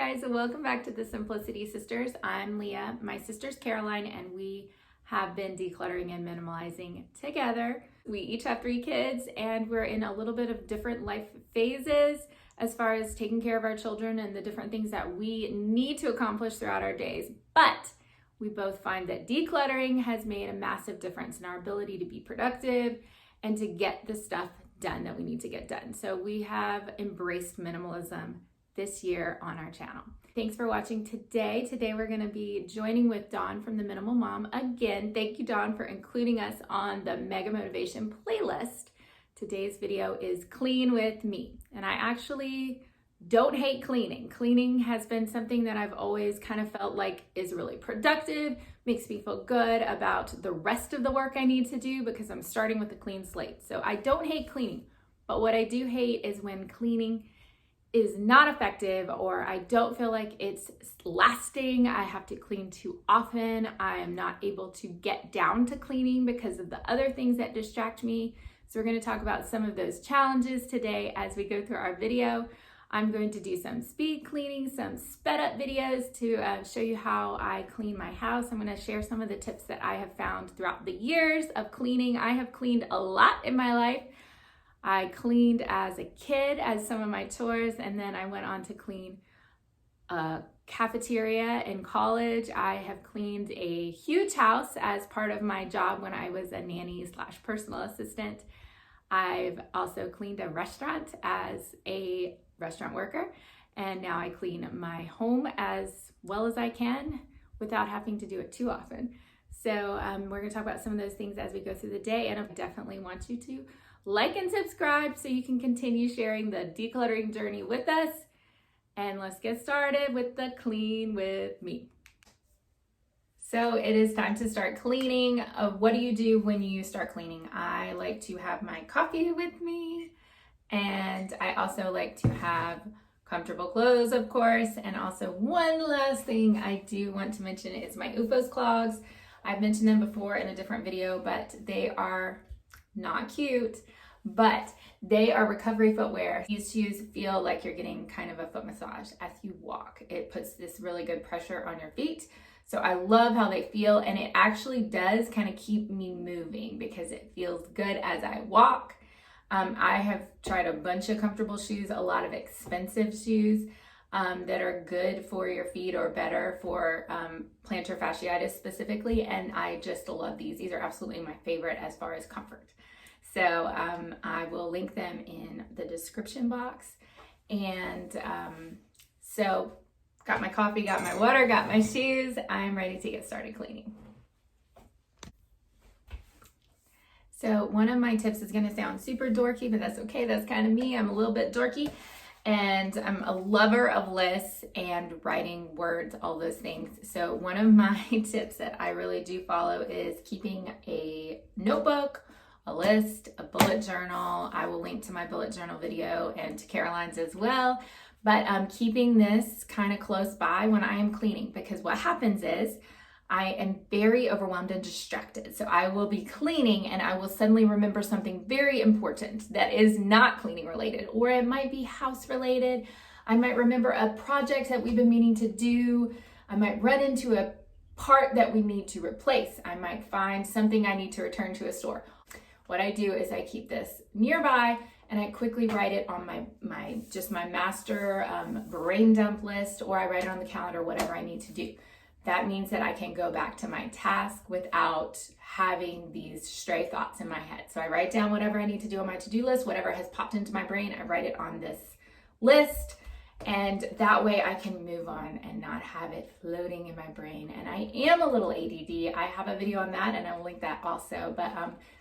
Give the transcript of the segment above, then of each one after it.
guys, welcome back to the Simplicity Sisters. I'm Leah, my sister's Caroline, and we have been decluttering and minimalizing together. We each have 3 kids and we're in a little bit of different life phases as far as taking care of our children and the different things that we need to accomplish throughout our days. But we both find that decluttering has made a massive difference in our ability to be productive and to get the stuff done that we need to get done. So we have embraced minimalism this year on our channel. Thanks for watching today. Today we're going to be joining with Dawn from the Minimal Mom. Again, thank you, Dawn, for including us on the Mega Motivation playlist. Today's video is Clean with Me. And I actually don't hate cleaning. Cleaning has been something that I've always kind of felt like is really productive, makes me feel good about the rest of the work I need to do because I'm starting with a clean slate. So I don't hate cleaning, but what I do hate is when cleaning is not effective or I don't feel like it's lasting. I have to clean too often. I am not able to get down to cleaning because of the other things that distract me. So we're going to talk about some of those challenges today as we go through our video. I'm going to do some speed cleaning, some sped up videos to show you how I clean my house. I'm going to share some of the tips that I have found throughout the years of cleaning. I have cleaned a lot in my life. I cleaned as a kid as some of my chores, and then I went on to clean a cafeteria in college. I have cleaned a huge house as part of my job when I was a nanny / personal assistant. I've also cleaned a restaurant as a restaurant worker, and now I clean my home as well as I can without having to do it too often. So we're going to talk about some of those things as we go through the day, and I definitely want you to like and subscribe so you can continue sharing the decluttering journey with us. And let's get started with the Clean with Me. So it is time to start cleaning. What do you do when you start cleaning? I like to have my coffee with me, and I also like to have comfortable clothes, of course. And also one last thing I do want to mention is my OOFOS clogs. I've mentioned them before in a different video, but they are not cute, but they are recovery footwear. These shoes feel like you're getting kind of a foot massage as you walk. It puts this really good pressure on your feet. So I love how they feel, and it actually does kind of keep me moving because it feels good as I walk. I have tried a bunch of comfortable shoes, a lot of expensive shoes that are good for your feet or better for plantar fasciitis specifically, and I just love these. These are absolutely my favorite as far as comfort. So I will link them in the description box. And so got my coffee, got my water, got my shoes. I'm ready to get started cleaning. So one of my tips is going to sound super dorky, but that's okay. That's kind of me. I'm a little bit dorky, and I'm a lover of lists and writing words, all those things. So one of my tips that I really do follow is keeping a notebook, a list, a bullet journal. I will link to my bullet journal video and to Caroline's as well. But keeping this kind of close by when I am cleaning, because what happens is I am very overwhelmed and distracted. So I will be cleaning and I will suddenly remember something very important that is not cleaning related, or it might be house related. I might remember a project that we've been meaning to do. I might run into a part that we need to replace. I might find something I need to return to a store. What I do is I keep this nearby and I quickly write it on my master brain dump list, or I write it on the calendar, whatever I need to do. That means that I can go back to my task without having these stray thoughts in my head. So I write down whatever I need to do on my to-do list, whatever has popped into my brain, I write it on this list. And that way I can move on and not have it floating in my brain. And I am a little ADD. I have a video on that and I will link that also. But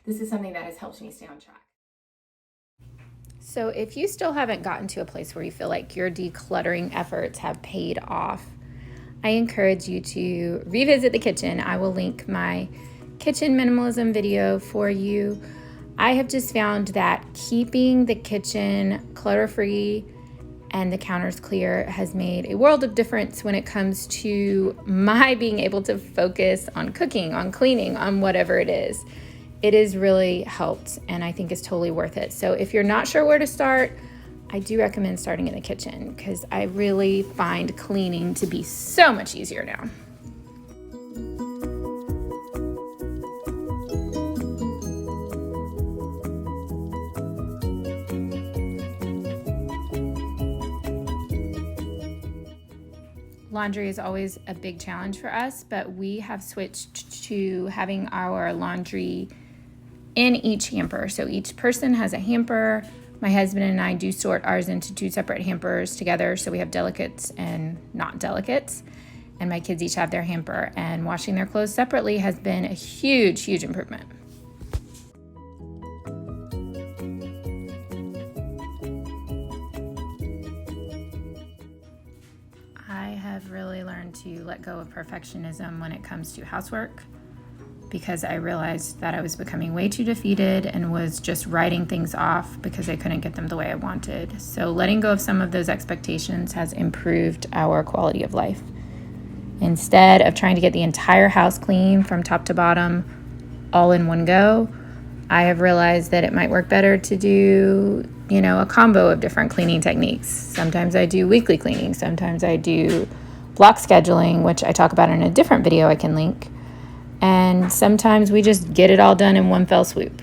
this is something that has helped me stay on track. So if you still haven't gotten to a place where you feel like your decluttering efforts have paid off, I encourage you to revisit the kitchen. I will link my kitchen minimalism video for you. I have just found that keeping the kitchen clutter-free and the counters clear has made a world of difference when it comes to my being able to focus on cooking, on cleaning, on whatever it is. It has really helped, and I think it's totally worth it. So if you're not sure where to start, I do recommend starting in the kitchen because I really find cleaning to be so much easier now. Laundry is always a big challenge for us, but we have switched to having our laundry in each hamper. So each person has a hamper. My husband and I do sort ours into 2 separate hampers together. So we have delicates and not delicates. And my kids each have their hamper. And washing their clothes separately has been a huge, huge improvement. I have really learned to let go of perfectionism when it comes to housework, because I realized that I was becoming way too defeated and was just writing things off because I couldn't get them the way I wanted. So letting go of some of those expectations has improved our quality of life. Instead of trying to get the entire house clean from top to bottom all in one go, I have realized that it might work better to do, a combo of different cleaning techniques. Sometimes I do weekly cleaning. Sometimes I do block scheduling, which I talk about in a different video I can link. And sometimes we just get it all done in one fell swoop.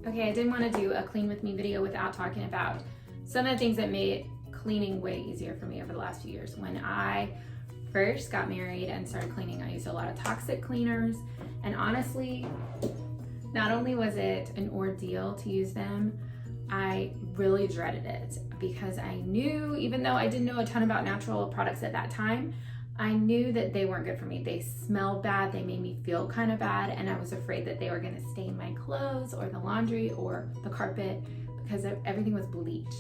Okay, I didn't want to do a clean with me video without talking about some of the things that made cleaning way easier for me over the last few years. When I first got married and started cleaning, I used a lot of toxic cleaners, and honestly, not only was it an ordeal to use them, I really dreaded it because I knew, even though I didn't know a ton about natural products at that time, I knew that they weren't good for me. They smelled bad, they made me feel kind of bad, and I was afraid that they were gonna stain my clothes or the laundry or the carpet because everything was bleach.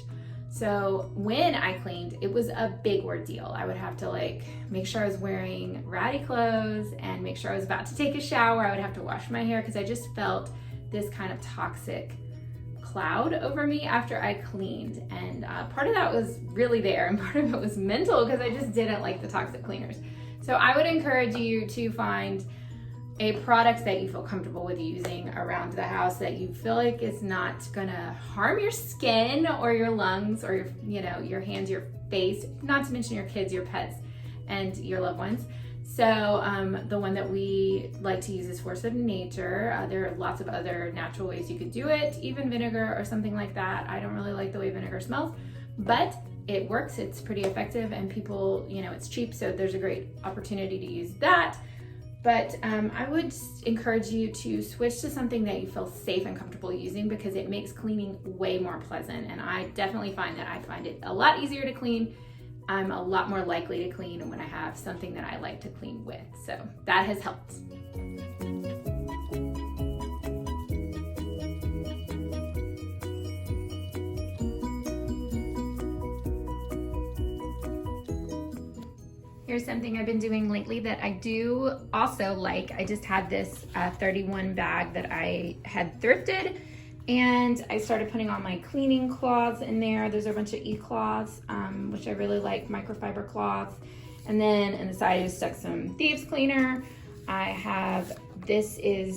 So when I cleaned, it was a big ordeal. I would have to make sure I was wearing ratty clothes and make sure I was about to take a shower. I would have to wash my hair because I just felt this kind of toxic cloud over me after I cleaned. And part of that was really there, and part of it was mental because I just didn't like the toxic cleaners. So I would encourage you to find a product that you feel comfortable with using around the house, that you feel like is not gonna harm your skin or your lungs or your hands, your face, not to mention your kids, your pets, and your loved ones. So the one that we like to use is Force of Nature. There are lots of other natural ways you could do it, even vinegar or something like that. I don't really like the way vinegar smells, but it works, it's pretty effective, and people, it's cheap, so there's a great opportunity to use that. But I would encourage you to switch to something that you feel safe and comfortable using, because it makes cleaning way more pleasant. And I definitely find that I find it a lot easier to clean. I'm a lot more likely to clean when I have something that I like to clean with. So that has helped. Here's something I've been doing lately that I do also like. I just had this 31 bag that I had thrifted, and I started putting all my cleaning cloths in there. There's a bunch of e-cloths, which I really like, microfiber cloths. And then in the side, I just stuck some thieves cleaner. I have, the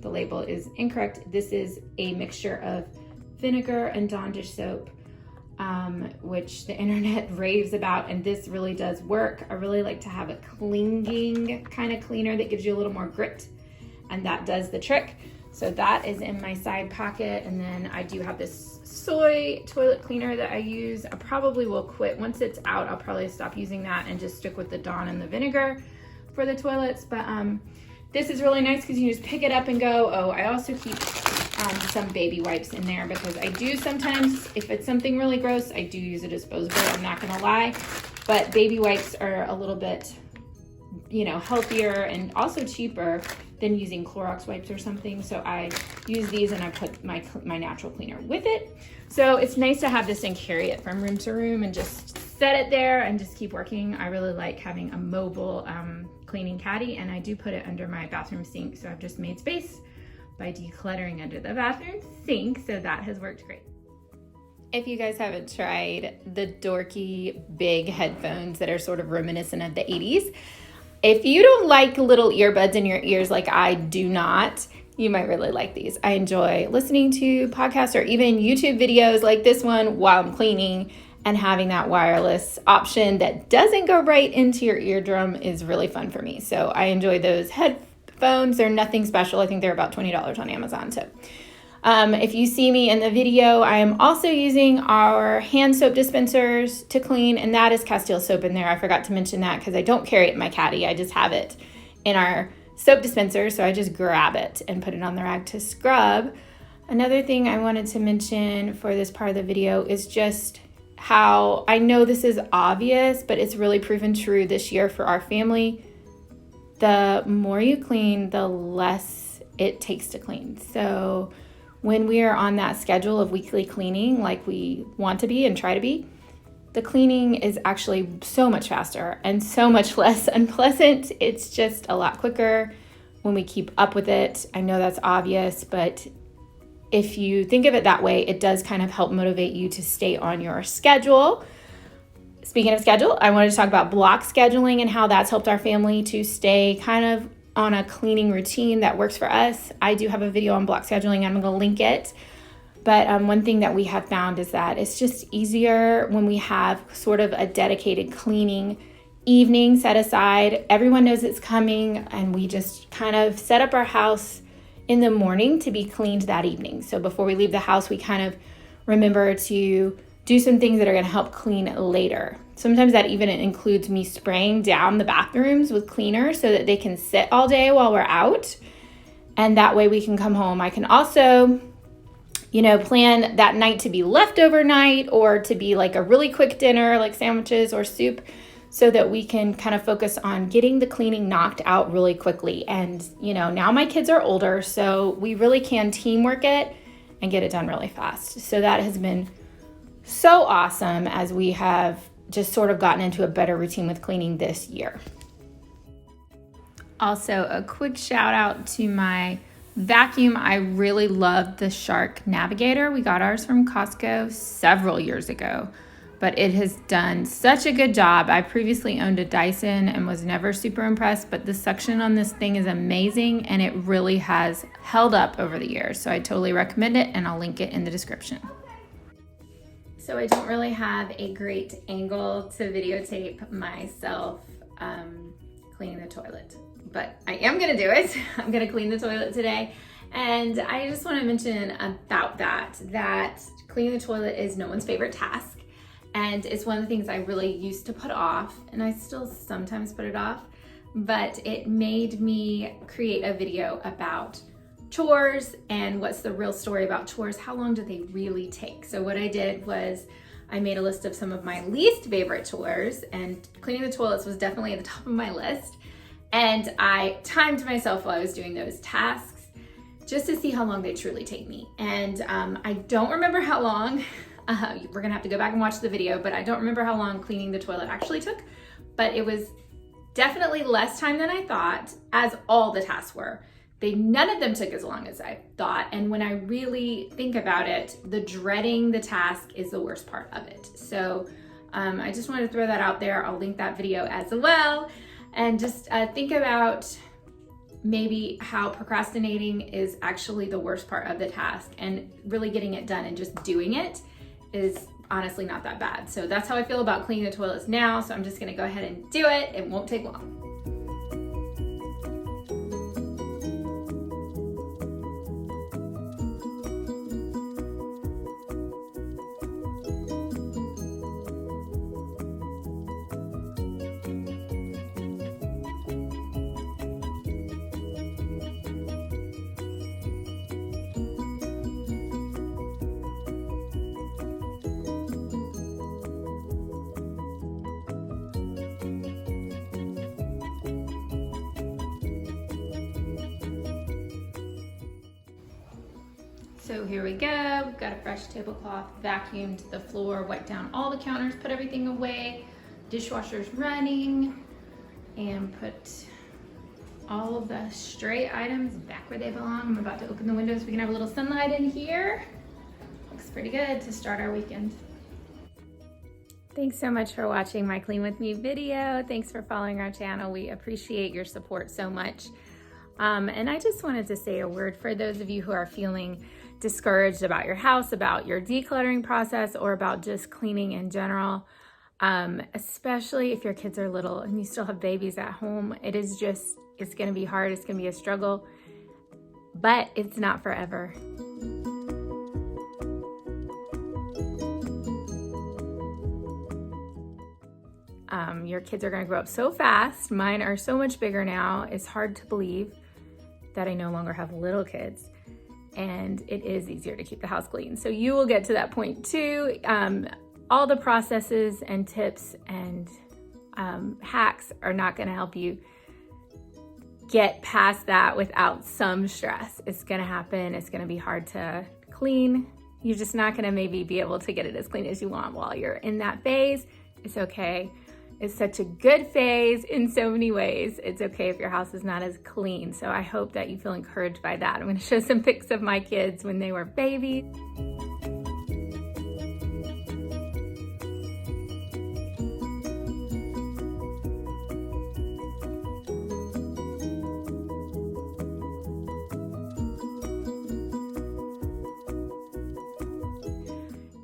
label is incorrect. This is a mixture of vinegar and Dawn dish soap, which the internet raves about, and this really does work. I really like to have a clinging kind of cleaner that gives you a little more grit, and that does the trick. So that is in my side pocket. And then I do have this soy toilet cleaner that I use. I probably will quit once it's out. I'll probably stop using that and just stick with the Dawn and the vinegar for the toilets. But this is really nice because you just pick it up and go. Oh, I also keep some baby wipes in there, because I do sometimes, if it's something really gross, I do use a disposable, I'm not gonna lie. But baby wipes are a little bit, healthier and also cheaper than using Clorox wipes or something. So I use these, and I put my natural cleaner with it. So it's nice to have this and carry it from room to room and just set it there and just keep working. I really like having a mobile cleaning caddy, and I do put it under my bathroom sink. So I've just made space by decluttering under the bathroom sink. So that has worked great. If you guys haven't tried the dorky big headphones that are sort of reminiscent of the 80s, if you don't like little earbuds in your ears like I do not, you might really like these. I enjoy listening to podcasts or even YouTube videos like this one while I'm cleaning, and having that wireless option that doesn't go right into your eardrum is really fun for me. So I enjoy those headphones. They're nothing special. I think they're about $20 on Amazon. So if you see me in the video, I am also using our hand soap dispensers to clean, and that is Castile soap in there. I forgot to mention that because I don't carry it in my caddy. I just have it in our soap dispenser, so I just grab it and put it on the rag to scrub. Another thing I wanted to mention for this part of the video is just how I know this is obvious, but it's really proven true this year for our family. The more you clean, the less it takes to clean. So when we are on that schedule of weekly cleaning, like we want to be and try to be, the cleaning is actually so much faster and so much less unpleasant. It's just a lot quicker when we keep up with it. I know that's obvious, but if you think of it that way, it does kind of help motivate you to stay on your schedule. Speaking of schedule, I wanted to talk about block scheduling and how that's helped our family to stay kind of on a cleaning routine that works for us. I do have a video on block scheduling. I'm going to link it. But one thing that we have found is that it's just easier when we have sort of a dedicated cleaning evening set aside. Everyone knows it's coming, and we just kind of set up our house in the morning to be cleaned that evening. So before we leave the house, we kind of remember to do some things that are going to help clean later. Sometimes that even includes me spraying down the bathrooms with cleaner so that they can sit all day while we're out. And that way we can come home. I can also, plan that night to be leftover night or to be like a really quick dinner, like sandwiches or soup, so that we can kind of focus on getting the cleaning knocked out really quickly. And, now my kids are older, so we really can teamwork it and get it done really fast. So that has been so awesome as we have just sort of gotten into a better routine with cleaning this year. Also, a quick shout out to my vacuum. I really love the Shark Navigator. We got ours from Costco several years ago, but it has done such a good job. I previously owned a Dyson and was never super impressed, but the suction on this thing is amazing, and it really has held up over the years. So I totally recommend it, and I'll link it in the description. So I don't really have a great angle to videotape myself cleaning the toilet, but I am gonna do it. I'm gonna clean the toilet today. And I just wanna mention about that cleaning the toilet is no one's favorite task. And it's one of the things I really used to put off, and I still sometimes put it off, but it made me create a video about chores and what's the real story about chores. How long do they really take? So what I did was I made a list of some of my least favorite chores, and cleaning the toilets was definitely at the top of my list. And I timed myself while I was doing those tasks just to see how long they truly take me. And I don't remember how long. We're gonna have to go back and watch the video, but I don't remember how long cleaning the toilet actually took, but it was definitely less time than I thought, as all the tasks were. None of them took as long as I thought, and when I really think about it, the dreading the task is the worst part of it. So I just wanted to throw that out there. I'll link that video as well, and just think about maybe how procrastinating is actually the worst part of the task, and really getting it done and just doing it is honestly not that bad. So that's how I feel about cleaning the toilets now. So I'm just gonna go ahead and do it. It won't take long. So here we go, we've got a fresh tablecloth, vacuumed the floor, wiped down all the counters, put everything away, dishwasher's running, and put all of the stray items back where they belong. I'm about to open the window so we can have a little sunlight in here. Looks pretty good to start our weekend. Thanks so much for watching my Clean With Me video. Thanks for following our channel. We appreciate your support so much. And I just wanted to say a word for those of you who are feeling discouraged about your house, about your decluttering process, or about just cleaning in general. Especially if your kids are little and you still have babies at home. It's going to be hard. It's going to be a struggle, but it's not forever. Your kids are going to grow up so fast. Mine are so much bigger now. It's hard to believe that I no longer have little kids, and it is easier to keep the house clean. So you will get to that point too. All the processes and tips and hacks are not going to help you get past that without some stress. It's going to happen. It's going to be hard to clean. You're just not going to maybe be able to get it as clean as you want while you're in that phase. It's okay. It's such a good phase in so many ways. It's okay if your house is not as clean. So I hope that you feel encouraged by that. I'm going to show some pics of my kids when they were babies.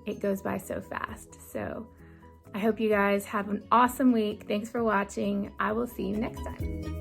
It goes by so fast. So I hope you guys have an awesome week. Thanks for watching. I will see you next time.